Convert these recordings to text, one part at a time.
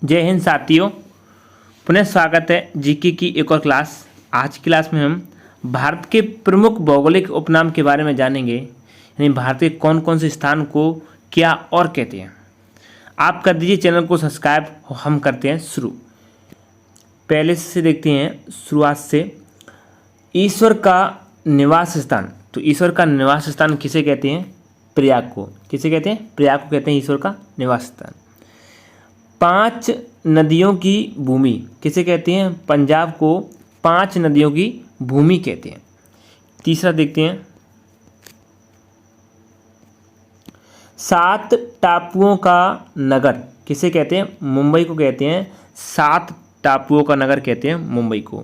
जय हिंद साथियों, पुनः स्वागत है जीके की एक और क्लास। आज की क्लास में हम भारत के प्रमुख भौगोलिक उपनाम के बारे में जानेंगे, यानी भारत के कौन कौन से स्थान को क्या और कहते हैं। आप कर दीजिए चैनल को सब्सक्राइब। हम करते हैं शुरू। पहले से देखते हैं शुरुआत से। ईश्वर का निवास स्थान, तो ईश्वर का निवास स्थान किसे कहते हैं? प्रयाग को। किसे कहते हैं? प्रयाग को कहते हैं ईश्वर का निवास स्थान। 5 नदियों की भूमि किसे कहते हैं? पंजाब को 5 नदियों की भूमि कहते हैं। तीसरा देखते हैं, 7 टापुओं का नगर किसे कहते हैं? मुंबई को कहते हैं। 7 टापुओं का नगर कहते हैं मुंबई को।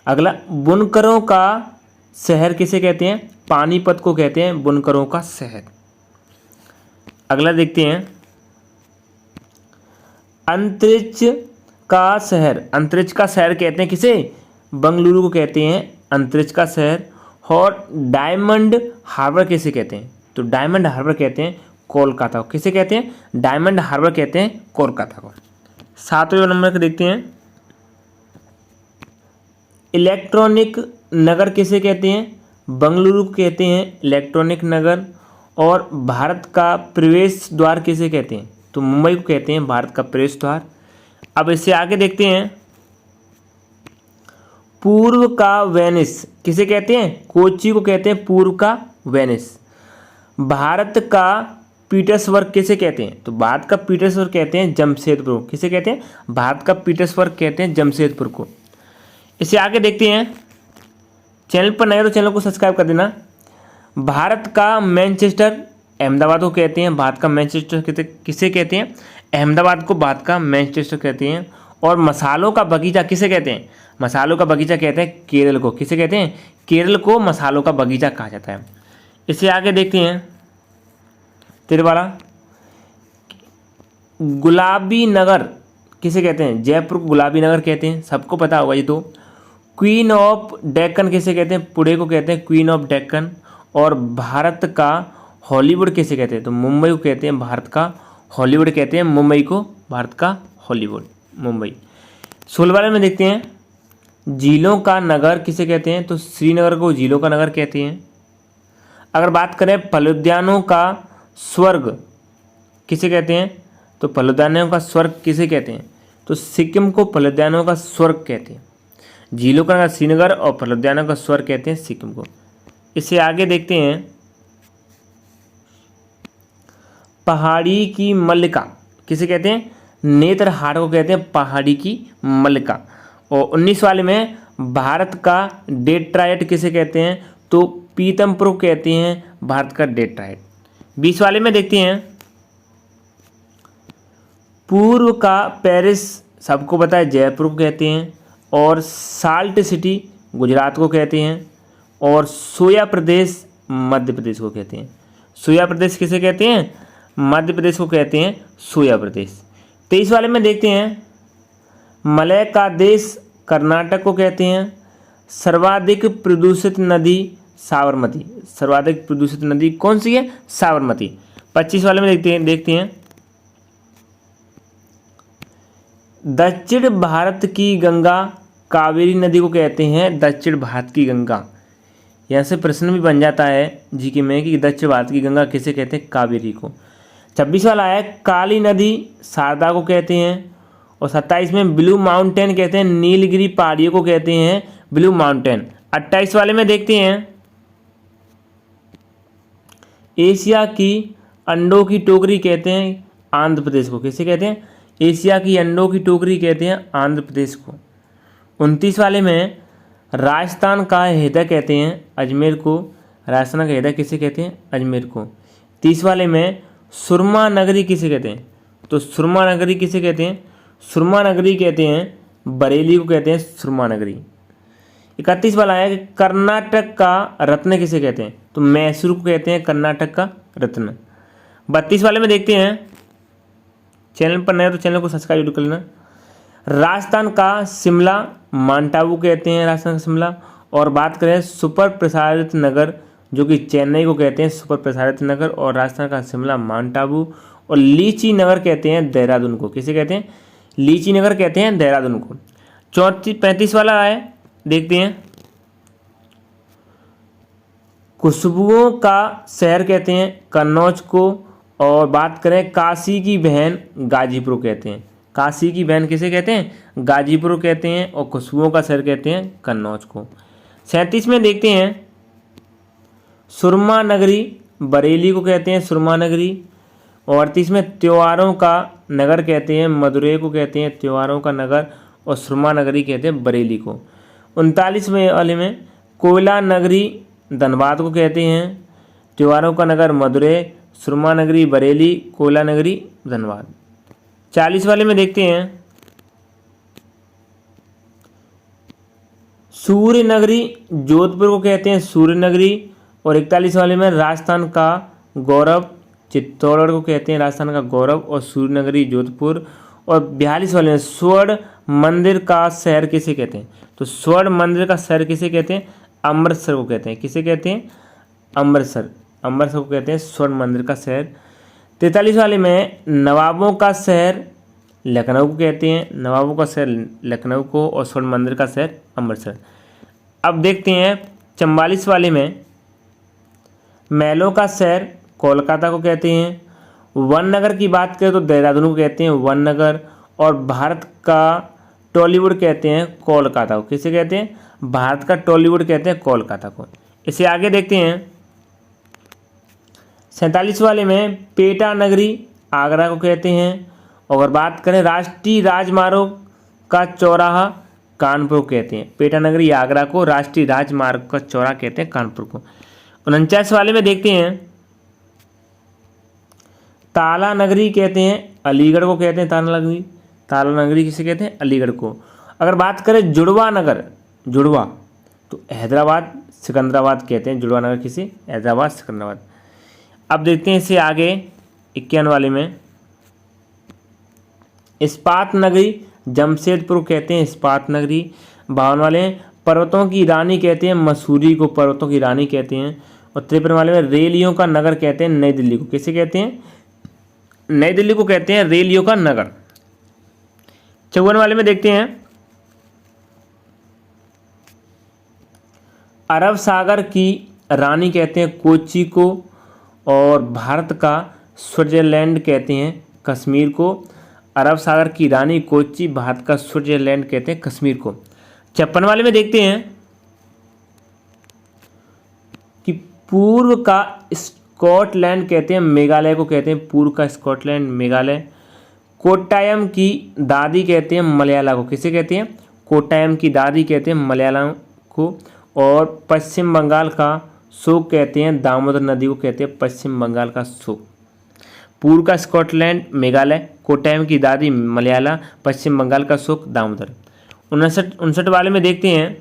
अगला, बुनकरों का शहर किसे कहते हैं? पानीपत को कहते हैं बुनकरों का शहर। अगला देखते हैं, अंतरिक्ष का शहर। अंतरिक्ष का शहर कहते हैं किसे? बंगलुरु को कहते हैं अंतरिक्ष का शहर। और डायमंड हार्बर किसे कहते हैं? तो डायमंड हार्बर कहते हैं कोलकाता को। किसे कहते हैं? डायमंड हार्बर कहते हैं कोलकाता को। 7वें नंबर को देखते हैं, इलेक्ट्रॉनिक नगर किसे कहते हैं? बंगलुरु को कहते हैं इलेक्ट्रॉनिक नगर। और भारत का प्रवेश द्वार किसे कहते हैं? तो मुंबई को कहते हैं भारत का प्रवेश द्वार। अब इससे आगे देखते हैं, पूर्व का वेनिस किसे कहते हैं? कोच्चि को कहते हैं पूर्व का वेनिस। भारत का पीटर्सबर्ग किसे कहते हैं? तो भारत का पीटर्सबर्ग कहते हैं जमशेदपुर को। किसे कहते हैं? भारत का पीटर्सबर्ग कहते हैं जमशेदपुर को। इससे आगे देखते हैं, चैनल पर नए तो चैनल को सब्सक्राइब कर देना। भारत का मैनचेस्टर अहमदाबाद को कहते हैं। भारत का मैनचेस्टर किसे कहते हैं? अहमदाबाद को भारत का मैनचेस्टर कहते हैं। और मसालों का बगीचा किसे कहते हैं? मसालों का बगीचा कहते हैं केरल को। किसे कहते हैं? केरल को मसालों का बगीचा कहा जाता है। इससे आगे देखते हैं, तेरे वाला, गुलाबी नगर किसे कहते हैं? जयपुर को गुलाबी नगर कहते हैं, सबको पता होगा ये तो। क्वीन ऑफ डेक्कन किसे कहते हैं? पुणे को कहते हैं क्वीन ऑफ डेक्कन। और भारत का हॉलीवुड किसे कहते हैं? तो मुंबई को कहते हैं भारत का हॉलीवुड कहते हैं मुंबई को भारत का हॉलीवुड मुंबई। 16 में देखते हैं, झीलों का नगर किसे कहते हैं? तो श्रीनगर को झीलों का नगर कहते हैं। अगर बात करें फलोद्यानों का स्वर्ग किसे कहते हैं? तो फलोद्यानों का स्वर्ग किसे कहते हैं? तो सिक्किम को फलोद्यानों का स्वर्ग कहते हैं। झीलों का नगर श्रीनगर और फलोद्यानों का स्वर्ग कहते हैं सिक्किम को। इससे आगे देखते हैं, पहाड़ी की मल्लिका किसे कहते हैं? नेत्रहाट को कहते हैं पहाड़ी की मल्लिका। और 19 वाले में, भारत का डेट्राइट किसे कहते हैं? तो पीतमपुर कहते हैं भारत का डेट्राइट। 20 वाले में देखते हैं, पूर्व का पेरिस सबको पता है जयपुर को कहते हैं। और साल्ट सिटी गुजरात को कहते हैं। और सोया प्रदेश मध्य प्रदेश को कहते हैं। सोया प्रदेश किसे कहते हैं? मध्य प्रदेश को कहते हैं सोया प्रदेश। 23 वाले में देखते हैं, मलय का देश कर्नाटक को कहते हैं। सर्वाधिक प्रदूषित नदी साबरमती। सर्वाधिक प्रदूषित नदी कौन सी है? साबरमती। 25 वाले में देखते हैं, दक्षिण भारत की गंगा कावेरी नदी को कहते हैं दक्षिण भारत की गंगा। यहाँ से प्रश्न भी बन जाता है जीके में कि दक्षिण भारत की गंगा किसे कहते हैं? कावेरी को। 26 वाला है, काली नदी शारदा को कहते हैं। और 27 में, ब्लू माउंटेन कहते हैं नीलगिरी पहाड़ियों को कहते हैं ब्लू माउंटेन। 28 वाले में देखते हैं, एशिया की अंडों की टोकरी कहते हैं आंध्र प्रदेश को। किसे कहते हैं? एशिया की अंडों की टोकरी कहते हैं आंध्र प्रदेश को। 29 वाले में, राजस्थान का हृदय कहते हैं अजमेर को। राजस्थान का हृदय किसे कहते हैं? अजमेर को। 30 वाले में, सुरमा नगरी किसे कहते हैं? तो सुरमा नगरी किसे कहते हैं? सुरमा नगरी कहते हैं बरेली को कहते हैं सुरमा नगरी। 31 वाला है, कर्नाटक का रत्न किसे कहते हैं? तो मैसूर को कहते हैं कर्नाटक का रत्न। 32 वाले में देखते हैं, चैनल पर नए तो चैनल को सब्सक्राइब जरूर कर लेना। राजस्थान का शिमला माउंट आबू कहते हैं राजस्थान का शिमला। और बात करें सुपर प्रसारित नगर, जो कि चेन्नई को कहते हैं सुपर प्रसारित नगर। और राजस्थान का शिमला माउंट आबू। और लीची नगर कहते हैं देहरादून को। किसे कहते हैं? लीची नगर कहते हैं देहरादून को। 35 वाला है, देखते हैं। खुशबुओं का शहर कहते हैं कन्नौज को, और बात करें काशी की बहन गाजीपुर कहते हैं। काशी की बहन किसे कहते हैं? गाजीपुर कहते हैं, और खुशबुओं का शहर कहते हैं कन्नौज को। 37 में देखते हैं सुरमा नगरी बरेली को कहते हैं सुरमा नगरी। और 38 में त्योहारों का नगर कहते हैं मदुरै को कहते हैं त्योहारों का नगर, और सुरमा नगरी कहते हैं बरेली को। 39 में वाले में कोयला नगरी धनबाद को कहते हैं, त्योहारों का नगर मदुरै, सुरमा नगरी बरेली, कोयला नगरी धनबाद। 40 वाले में देखते हैं सूर्य नगरी जोधपुर को कहते हैं सूर्य नगरी। और 41 वाले में राजस्थान का गौरव चित्तौड़गढ़ को कहते हैं राजस्थान का गौरव, और सूर्य नगरी जोधपुर। और 42 वाले में स्वर्ण मंदिर का शहर किसे कहते हैं? तो स्वर्ण मंदिर का शहर किसे कहते हैं? अमृतसर को कहते हैं। किसे कहते हैं? अमृतसर। अमृतसर को कहते हैं स्वर्ण मंदिर का शहर। 43 वाले में नवाबों का शहर लखनऊ को कहते हैं, नवाबों का शहर लखनऊ को, और स्वर्ण मंदिर का शहर अमृतसर। अब देखते हैं 44 वाले में महलों का शहर कोलकाता को कहते हैं। वन नगर की बात करें तो देहरादून को कहते हैं वन नगर, और भारत का टॉलीवुड कहते हैं कोलकाता को। किसे कहते हैं? भारत का टॉलीवुड कहते हैं कोलकाता को। इसे आगे देखते हैं 47 वाले में पेटा नगरी आगरा को कहते हैं। और बात करें राष्ट्रीय राजमार्ग का चौराहा कानपुर को कहते हैं। पेटा नगरी आगरा को, राष्ट्रीय राजमार्ग का चौराहा कहते हैं कानपुर को। 49 वाले में देखते हैं ताला नगरी कहते हैं अलीगढ़ को कहते हैं ताला नगरी। ताला नगरी किसे कहते हैं? अलीगढ़ को। अगर बात करें जुड़वा नगर, जुड़वा तो हैदराबाद सिकंदराबाद कहते हैं जुड़वा नगर किसे? हैदराबाद सिकंदराबाद। अब देखते हैं इसे आगे 51 वाले में इस्पात नगरी जमशेदपुर कहते हैं इस्पात नगरी। 52 वाले पर्वतों की रानी कहते हैं मसूरी को पर्वतों की रानी कहते हैं। और 53 वाले में रेलियों का नगर कहते हैं नई दिल्ली को। किसे कहते हैं? नई दिल्ली को कहते हैं रेलियों का नगर। 54 वाले में देखते हैं अरब सागर की रानी कहते हैं कोच्चि को, और भारत का स्विट्जरलैंड कहते हैं कश्मीर को। अरब सागर की रानी कोच्चि, भारत का स्विट्जरलैंड कहते हैं कश्मीर को। 56 वाले में देखते हैं कि पूर्व का स्कॉटलैंड कहते हैं मेघालय को कहते हैं पूर्व का स्कॉटलैंड मेघालय। कोट्टायम की दादी कहते हैं मलयाला को। किसे कहते हैं? कोट्टायम की दादी कहते हैं मलयालम को। और पश्चिम बंगाल का शोक कहते हैं दामोदर नदी को कहते हैं पश्चिम बंगाल का शोक। पूर्व का स्कॉटलैंड मेघालय, कोट्टायम की दादी मलयाला, पश्चिम बंगाल का शोक दामोदर। 59 वाले में देखते हैं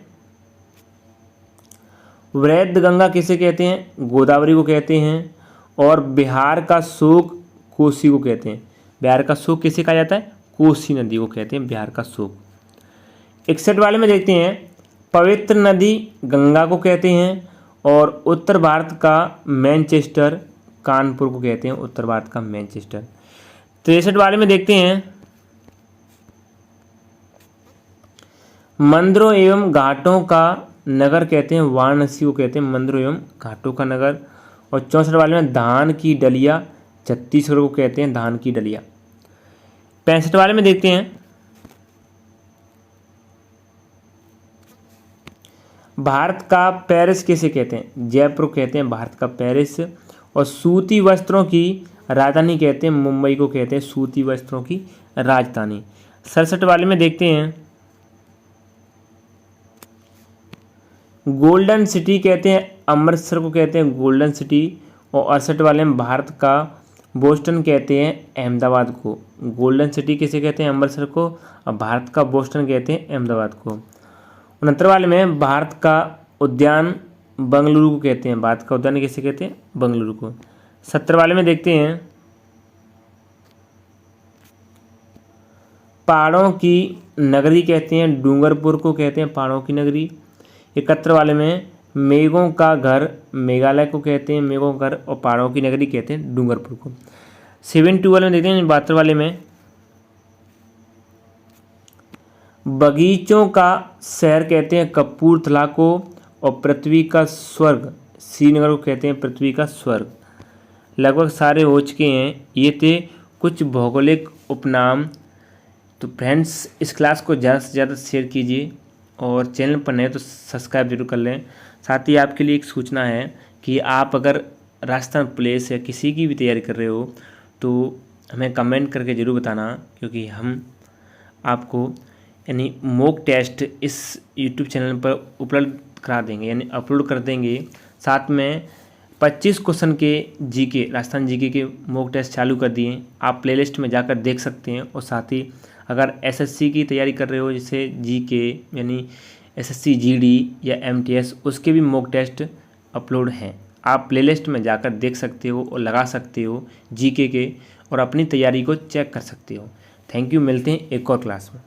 वृद्ध गंगा किसे कहते हैं? गोदावरी को कहते हैं। और बिहार का शोक कोसी को कहते हैं। बिहार का शोक किसे कहा जाता है? कोसी नदी को कहते हैं बिहार का शोक। 61 वाले में देखते हैं पवित्र नदी गंगा को कहते हैं। और उत्तर भारत का मैनचेस्टर कानपुर को कहते हैं उत्तर भारत का मैनचेस्टर। 63 वाले में देखते हैं मंदिरों एवं घाटों का नगर कहते हैं वाराणसी को कहते हैं मंदिरों एवं घाटों का नगर। और 64 वाले में धान की डलिया छत्तीसगढ़ को कहते हैं धान की डलिया। 65 वाले में देखते हैं भारत का पेरिस किसे कहते हैं? जयपुर कहते हैं भारत का पेरिस। और सूती वस्त्रों की राजधानी कहते हैं मुंबई को कहते हैं सूती वस्त्रों की राजधानी। 67 वाले में देखते हैं गोल्डन सिटी कहते हैं अमृतसर को कहते हैं गोल्डन सिटी। और 68 वाले में भारत का बोस्टन कहते हैं अहमदाबाद को। गोल्डन सिटी किसे कहते हैं? अमृतसर को। और भारत का बोस्टन कहते हैं अहमदाबाद को। 69 वाले में भारत का उद्यान बंगलुरु को कहते हैं। भारत का उद्यान किसे कहते हैं? बंगलुरु को। 70 वाले में देखते हैं पहाड़ों की नगरी कहते हैं डूंगरपुर को कहते हैं पहाड़ों की नगरी। 71 वाले में मेघों का घर मेघालय को कहते हैं मेघों का घर। और पहाड़ों की नगरी कहते हैं डूंगरपुर को। 72 वाले में देखते हैं 72 वाले में बगीचों का शहर कहते हैं कपूरथला को, और पृथ्वी का स्वर्ग श्रीनगर को कहते हैं पृथ्वी का स्वर्ग। लगभग सारे हो चुके हैं। ये थे कुछ भौगोलिक उपनाम। तो फ्रेंड्स, इस क्लास को ज़्यादा से ज़्यादा शेयर कीजिए, और चैनल पर नए तो सब्सक्राइब जरूर कर लें। साथ ही आपके लिए एक सूचना है कि आप अगर राजस्थान पुलिस या किसी की भी तैयारी कर रहे हो तो हमें कमेंट करके ज़रूर बताना, क्योंकि हम आपको यानी मॉक टेस्ट इस यूट्यूब चैनल पर उपलब्ध करा देंगे, यानी अपलोड कर देंगे। साथ में 25 क्वेश्चन के जीके, राजस्थान जीके के मॉक टेस्ट चालू कर दिए, आप प्लेलिस्ट में जाकर देख सकते हैं। और साथ ही अगर एसएससी की तैयारी कर रहे हो, जैसे जीके यानी एसएससी जीडी या एमटीएस, उसके भी मॉक टेस्ट अपलोड हैं। आप प्लेलिस्ट में जाकर देख सकते हो और लगा सकते हो जीके के, और अपनी तैयारी को चेक कर सकते हो। थैंक यू, मिलते हैं एक और क्लास में।